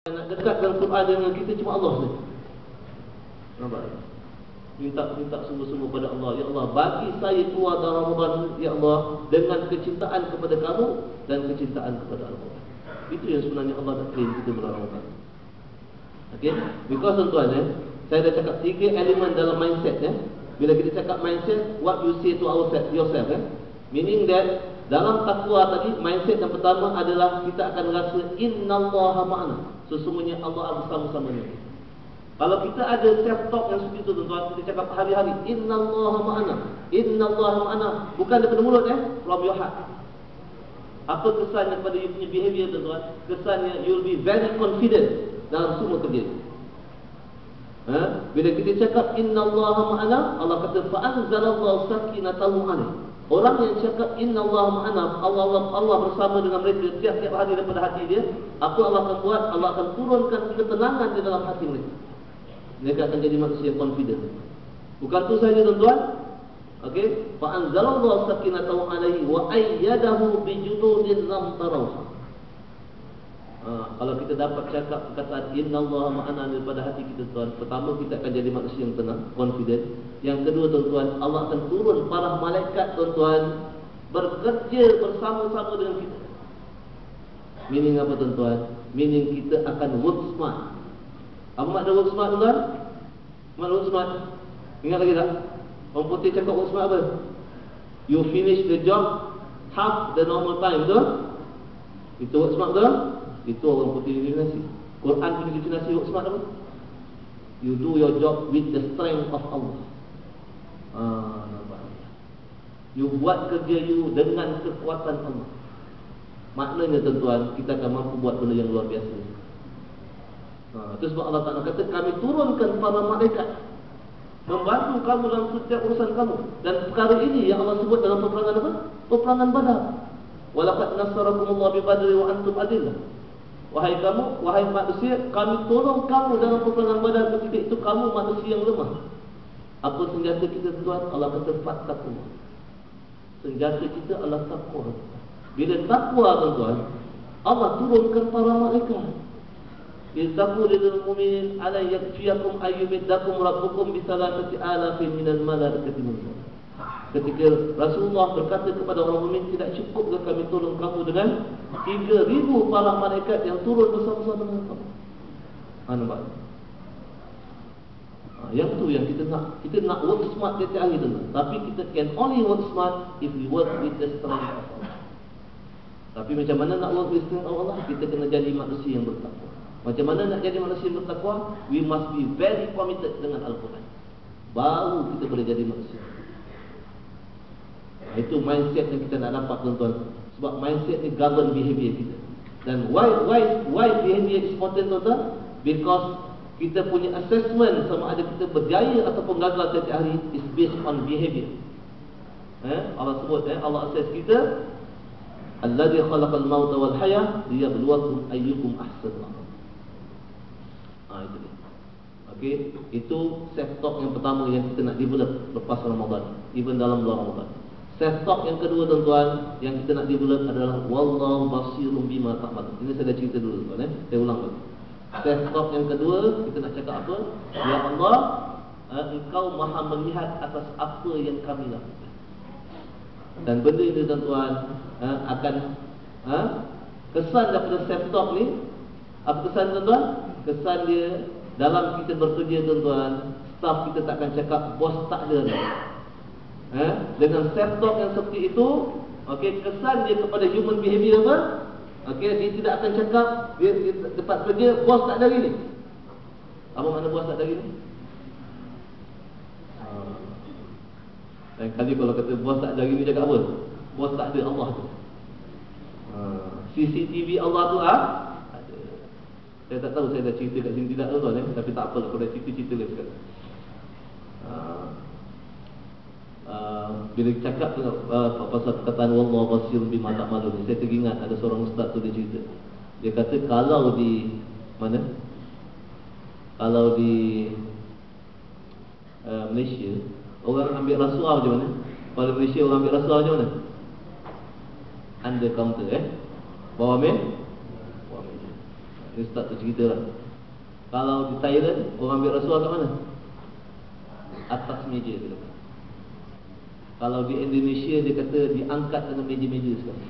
Nak dekat dalam Quran dengan kita cuma Allah saja. Nampak? Minta sungguh-sungguh pada Allah, ya Allah, bagi saya keluar dari Ramadan, ya Allah, dengan kecintaan kepada kamu dan kecintaan kepada Al-Quran. Itu yang sebenarnya Allah nak claim kita bulan Ramadan. Okay? Because tuan-tuan, saya dah cakap 3 elemen dalam mindset. Bila kita cakap mindset, what you say to yourself. Meaning that dalam takwa tadi, mindset yang pertama adalah kita akan rasa innallaha ma'ana. Sesungguhnya Allah bersama-sama dengan kita. Kalau kita ada self-talk yang seperti itu, tuan-tuan, kita cakap hari-hari innallaha ma'ana, innallaha ma'ana, bukan daripada mulut, from your heart. Apa kesannya pada you punya behavior, tuan-tuan? Kesannya you'll be very confident dalam semua kerja. Bila kita cakap innallaha ma'ana, Allah kata fa'anzalallahu sakinatahu alaihi. Orang yang cakap innallaha ma'ana, Allah bersama dengan mereka tiap-tiap hari daripada hati dia, apa Allah akan buat? Allah akan turunkan ketenangan di dalam hati mereka. Mereka akan jadi manusia yang confident. Bukan itu saja, tuan-tuan. Okey, fa anzalallahu sakinatahu alaihi wa ayyadahu bi junudin lam tarawha. Kalau kita dapat cakap perkataan innallaha ma'ana daripada hati kita, tuan, pertama kita akan jadi manusia yang tenang, confident. Yang kedua, tuan-tuan, Allah akan turun para malaikat, tuan-tuan, bekerja bersama-sama dengan kita. Meaning apa, tuan-tuan? Meaning kita akan work smart. Apa makna work smart, tuan? Makna work smart? Ingat lagi tak? Orang putih cakap work smart apa? You finish the job half the normal time, betul? Itu work smart, betul? Itu orang putih definisi. Quran punya definisi work smart apa? You do your job with the strength of Allah. Nampak? You buat kerja you dengan kekuatan Allah. Maknanya, tuan-tuan, kita akan mampu buat benda yang luar biasa. Itu sebab Allah Ta'ala kata, kami turunkan para malaikat membantu kamu dalam setiap urusan kamu. Dan perkara ini yang Allah sebut dalam peperangan apa? Peperangan Badar. Walaqad nasarakumullahu bi Badri wa antum adillah. Wahai kamu, wahai manusia, kami tolong kamu dalam peperangan Badar ketika itu kamu manusia yang lemah. Apa senjata kita, tuan? Allah kata fattaqullah. Senjata kita adalah takwa. Bila takwa, tuan-tuan, Allah turunkan para malaikat. Iltaqu lil mu'minin ala yakfiyakum ayyumiddakum rabbukum bi 3,000 minal malaikati munzalin. Ketika Rasulullah berkata kepada orang mukmin, tidak cukup ke kami tolong kamu dengan 3,000 para malaikat yang turun bersama-sama dengan kamu. Nampak? Yang tu yang kita nak. Kita nak work smart tiap hari, tuan. Tapi kita can only work smart if we work with the strength of Allah. Tapi macam mana nak work with the strength of Allah? Kita kena jadi manusia yang bertakwa. Macam mana nak jadi manusia yang bertakwa? We must be very committed dengan Al-Quran. Baru kita boleh jadi manusia. Itu mindset yang kita nak dapat, tuan-tuan. Sebab mindset ni govern behavior kita. Dan why behavior is important, tuan-tuan? Because kita punya assessment sama ada kita berjaya ataupun gagal setiap hari is based on behavior. Allah sebut, Allah assess kita, alladzi khalaqal mauta wal hayah liyabluwakum ayyukum ahsanu amala. Itu dia. Okey, itu self-talk yang pertama yang kita nak develop lepas Ramadan, even dalam bulan Ramadan. Self-talk yang kedua, tuan-tuan, yang kita nak develop adalah wallahu basirun bima ta'malun. Ini saya dah cerita dulu, tuan. Saya ulang lagi. Self-talk yang kedua, kita nak cakap apa? Ya Allah, Engkau maha melihat atas apa yang kami lakukan. Dan benda ini, tuan-tuan, akan kesan daripada self-talk ni. Apa kesan, tuan-tuan? Kesan dia dalam kita bekerja, tuan-tuan, staff kita takkan cakap bos tak ada. Dengan self-talk yang seperti itu, kesan dia kepada human behavior apa? Dia tidak akan cakap dia tempat kerja bos tak ada hari ni. Apa makna bos tak ada hari ni? Lain kali kalau kata bos tak ada hari ni, cakap apa? Bos tak ada Allah tu. CCTV Allah tu ada. Saya tak tahu saya dah cerita kat sini tidak, tuan, tapi tak apalah, kalau dah cerita lagi sekarang. Bila cakap pasal perkataan wallahu basirun bima ta'malun, saya teringat ada seorang ustaz tu, dia cerita. Dia kata kalau di mana? Kalau di Malaysia orang ambil rasuah macam mana? Kalau Malaysia orang ambil rasuah macam mana? Under counter, bawah meja. Ustaz tu cerita lah. Kalau di Thailand, orang ambil rasuah kat mana? Atas meja dia kata. Kalau di Indonesia dia kata diangkat dengan meja-meja sekarang.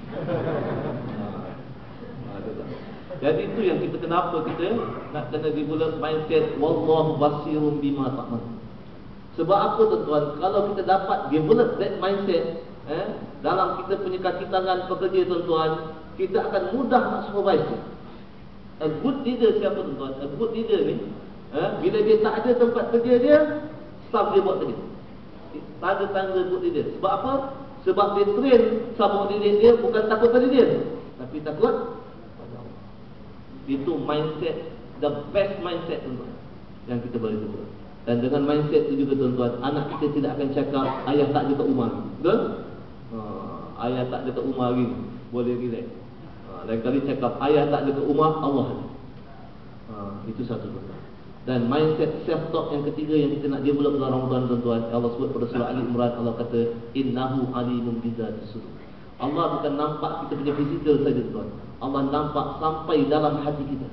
Jadi itu yang kita, kenapa kita nak kena develop mindset wallahu basirun bima ta'mal. Sebab apa tuan-tuan? Kalau kita dapat develop that mindset dalam kita punya kaki tangan pekerja tuan-tuan, kita akan mudah nak supervise dia. A good leader siapa tuan-tuan? A good leader ni bila dia tak ada tempat kerja dia, staff dia buat kerja. Tanda-tanda good leader. Sebab apa? Sebab dia train sama didik dia bukan takut pada dia, tapi takut. Itu mindset, the best mindset tuan-tuan yang kita boleh buat. Dan dengan mindset itu juga tuan-tuan, anak kita tidak akan cakap ayah tak ada kat rumah. Betul? Ayah tak ada kat rumah lagi, boleh relax. Lain kali cakap ayah tak ada kat rumah, Allah ada. Itu satu tuan-tuan. Dan mindset self-talk yang ketiga yang kita nak develop dalam Ramadan tuan-tuan, Allah sebut pada surah Ali Imran, Allah kata innahu alimun bizatis sudur. Allah bukan nampak kita punya fizikal saja tuan. Allah nampak sampai dalam hati kita.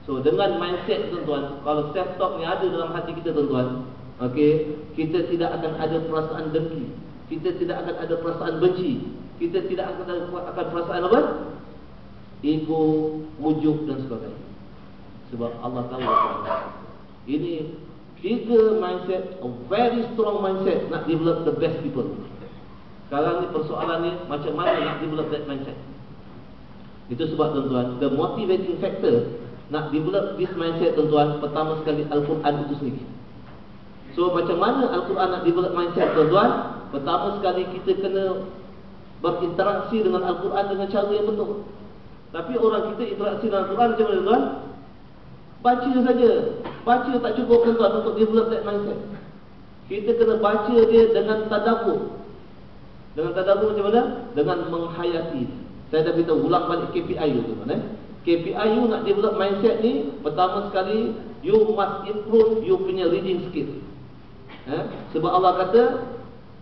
So dengan mindset tuan-tuan, kalau self-talk ni ada dalam hati kita tuan-tuan, okey, kita tidak akan ada perasaan dengki, kita tidak akan ada perasaan benci, kita tidak akan ada perasaan apa? Ego, ujub dan sebagainya. Sebab Allah tahu ini tiga mindset, a very strong mindset nak develop the best people. Sekarang ni persoalan ni macam mana nak develop that mindset. Itu sebab tuan-tuan, the motivating factor nak develop this mindset tuan-tuan, pertama sekali Al-Quran itu sendiri. So macam mana Al-Quran nak develop mindset tuan-tuan? Pertama sekali kita kena berinteraksi dengan Al-Quran dengan cara yang betul. Tapi orang kita interaksi dengan Al-Quran macam mana tuan? Baca saja. Baca tak cukup tuan-tuan untuk develop that mindset. Kita kena baca dia dengan tadabbur. Dengan tadabbur macam mana? Dengan menghayati. Saya dah beritahu ulang balik KPI tu tuan-tuan. KPI you nak develop mindset ni, pertama sekali you must improve you punya reading skill. Sebab Allah kata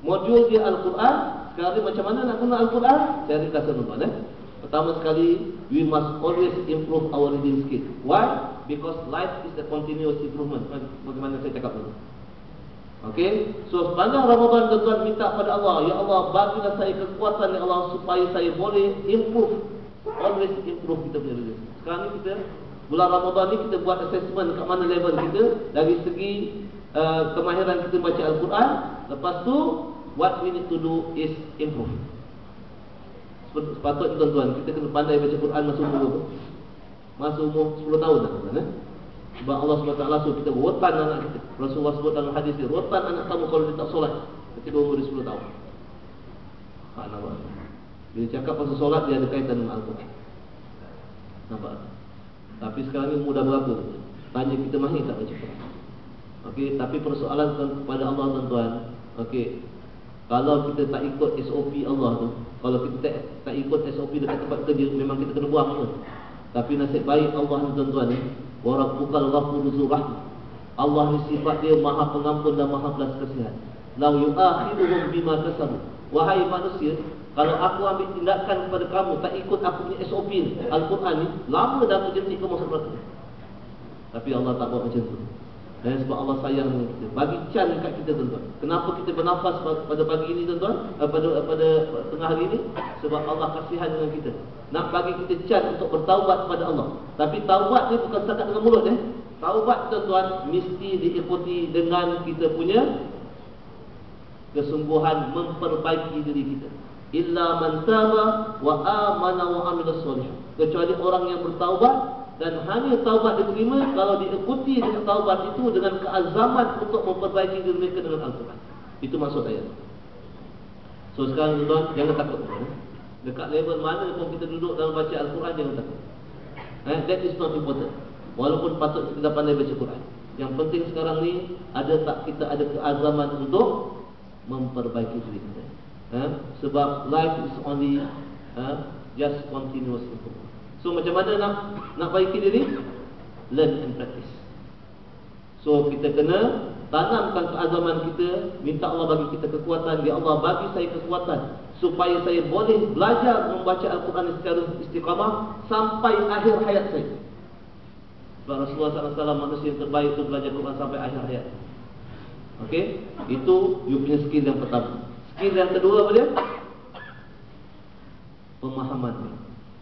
modul dia Al-Quran. Sekarang ni macam mana nak guna Al-Quran? Saya ringkas tuan-tuan. Pertama sekali, we must always improve our reading skill. Why? Because life is a continuous improvement. Bagaimana saya cakap dulu. Okay, so sepanjang Ramadan tuan-tuan minta pada Allah, ya Allah bagilah saya kekuatan ya Allah supaya saya boleh improve, always improve kita punya religion. Sekarang ni kita bulan Ramadan ni kita buat assessment kat mana level kita dari segi kemahiran kita baca Al-Quran. Lepas tu what we need to do is improve. Sepatutnya tuan-tuan kita kena pandai baca Quran masa umur berapa? Masa umur 10 tahun dah tuan-tuan. Sebab Allah SWT suruh kita rotan anak kita. Rasulullah sebut dalam hadis dia, rotan anak kamu kalau dia tak solat ketika umur dia 10 tahun. Nampak? Bila cakap pasal solat dia ada kaitan dengan Al-Quran. Nampak? Tapi sekarang ni umur dah berapa? Tanya kita mahir tak baca Quran. Okey, tapi persoalan kepada Allah tuan-tuan, okey, kalau kita tak ikut SOP Allah tu, kalau kita tak ikut SOP dekat tempat kerja, memang kita kena buang tu. Tapi nasib baik Allah ni tuan-tuan ni, wa rabbukal ghafurur rahim. Allah ni sifat dia Maha Pengampun dan Maha Belas Kasihan. Lau yu'akhiruhum bima kasabu. Wahai manusia, kalau aku ambil tindakan kepada kamu tak ikut aku punya SOP ni, Al-Quran ni, lama dah aku jentik kamu masuk neraka. Tapi Allah tak buat macam tu. Sebab Allah sayang dengan kita, bagi can kat kita tuan-tuan. Kenapa kita bernafas pada pagi ini tuan-tuan, pada tengah hari ini? Sebab Allah kasihan dengan kita, nak bagi kita can untuk bertaubat kepada Allah. Tapi taubat ni bukan setakat dengan mulut. Taubat tuan-tuan mesti diikuti dengan kita punya kesungguhan memperbaiki diri kita. Illa man taba wa amana wa amila solih. Kecuali orang yang bertaubat, dan hanya taubat diterima kalau diikuti dengan taubat itu dengan keazaman untuk memperbaiki diri mereka dengan Al-Quran. Itu maksud ayat. So sekarang tuan-tuan jangan takut. Dekat level mana pun kita duduk dalam baca Al-Quran, jangan takut. That is not important. Walaupun patut kita pandai baca Quran, yang penting sekarang ni ada tak kita ada keazaman untuk memperbaiki diri kita. Sebab life is only just continuous improvement. So macam mana nak baiki diri? Learn and practice. So kita kena tanamkan keazaman kita, minta Allah bagi kita kekuatan. Ya Allah bagi saya kekuatan supaya saya boleh belajar membaca Al-Quran secara istiqamah sampai akhir hayat saya. Sebab Rasulullah SAW manusia yang terbaik itu belajar Quran sampai akhir hayat. Okey, itu you punya skill yang pertama. Skill yang kedua apa dia? Pemahaman.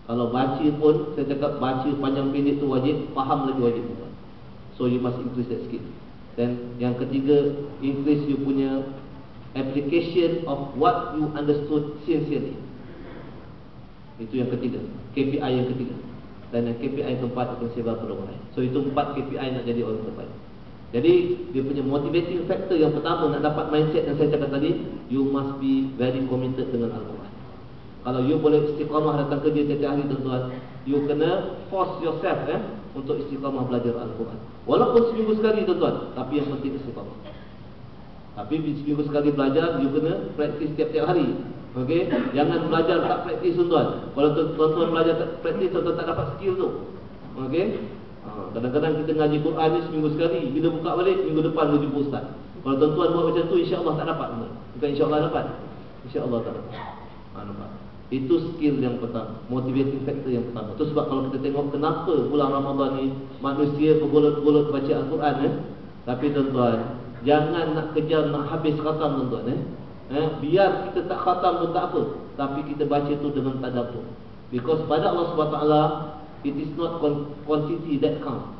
Kalau baca pun, saya cakap baca panjang pendek tu wajib, faham lagi wajib. So you must increase that skill. Dan yang ketiga, increase you punya application of what you understood sincerely. Itu yang ketiga, KPI yang ketiga. Dan yang KPI yang keempat akan sebar pada orang lain. So itu 4 KPI nak jadi orang terbaik. Jadi dia punya motivating factor yang pertama nak dapat mindset yang saya cakap tadi, you must be very committed dengan Al-Quran. Kalau you boleh istiqamah datang kerja setiap hari tuan-tuan, you kena force yourself untuk istiqamah belajar Al-Quran. Walaupun seminggu sekali tuan-tuan, tapi yang penting istiqamah. Tapi seminggu sekali belajar, you kena praktis tiap-tiap hari. Okey, jangan belajar tak praktis tuan-tuan. Kalau tuan-tuan belajar tak praktis, tuan-tuan tak dapat skill tu. Okey. Kadang-kadang kita ngaji Quran ni seminggu sekali, bila buka balik minggu depan dia jumpa ustaz. Kalau tuan-tuan buat macam tu, insya-Allah tak dapat tuan. Bukan insya-Allah dapat. Insya-Allah tak dapat. Nampak? Itu skill yang pertama, motivating factor yang pertama. Itu sebab kalau kita tengok kenapa bulan Ramadan ni manusia bergolot-golot baca Al-Quran tapi tuan-tuan, jangan nak kejar nak habis khatam tuan-tuan biar kita tak khatam pun tak apa, tapi kita baca tu dengan tadabbur. Because pada Allah SWT, it is not quantity that count.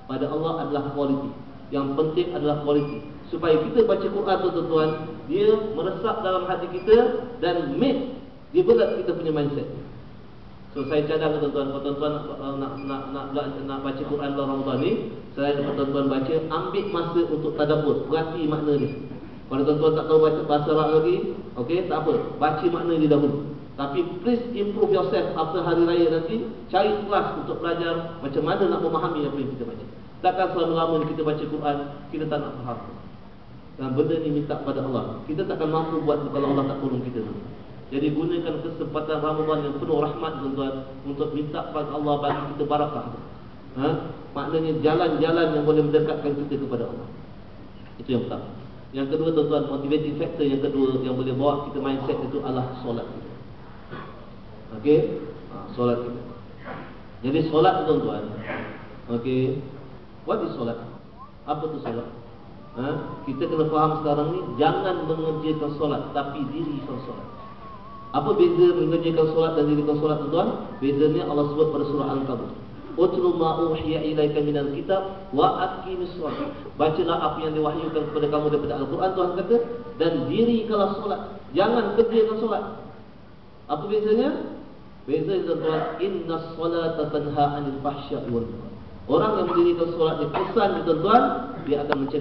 Pada Allah adalah quality. Yang penting adalah quality. Supaya kita baca Quran tu tuan-tuan, dia meresap dalam hati kita dan make develop kita punya mindset. So saya cadang tuan-tuan, kalau tuan-tuan nak baca Quran dalam Ramadan ni, selain tuan-tuan baca, ambil masa untuk tadabbur, perhati makna dia. Kalau tuan-tuan tak tahu baca bahasa Arab lagi, okey, tak apa, baca makna dia dahulu. Tapi please improve yourself after hari raya nanti, cari kelas untuk belajar macam mana nak memahami apa yang kita baca. Takkan selama-lama kita baca Quran, kita tak nak faham. Dan benda ni minta pada Allah. Kita takkan mampu buat kalau Allah tak tolong kita. Jadi gunakan kesempatan Ramadan yang penuh rahmat tuan-tuan untuk minta pada Allah bagi kita barakah. Maknanya jalan-jalan yang boleh mendekatkan kita kepada Allah. Itu yang pertama. Yang kedua tuan-tuan, motivating factor yang kedua yang boleh bawa kita mindset itu adalah solat kita. Okey, solat kita. Jadi solat tuan-tuan, okey, what is solat? Apa tu solat? Kita kena faham sekarang ni, jangan mengerjakan solat, tapi dirikan solat. Apa beza mengerjakan solat dan dirikan solat tuan-tuan? Bezanya Allah sebut pada surah Al-Ankabut. Utlu ma uhiya ilaika minal kitab wa aqimis shalah. Bacalah apa yang diwahyukan kepada kamu daripada Al-Quran, Tuhan kata, dan dirikanlah solat. Jangan kerjakan solat. Apa bezanya? Beza tuan-tuan, innas salata tanha 'anil fahsya'i wal munkar. Orang yang mendirikan solat ni pesan tuan-tuan, dia akan mencegah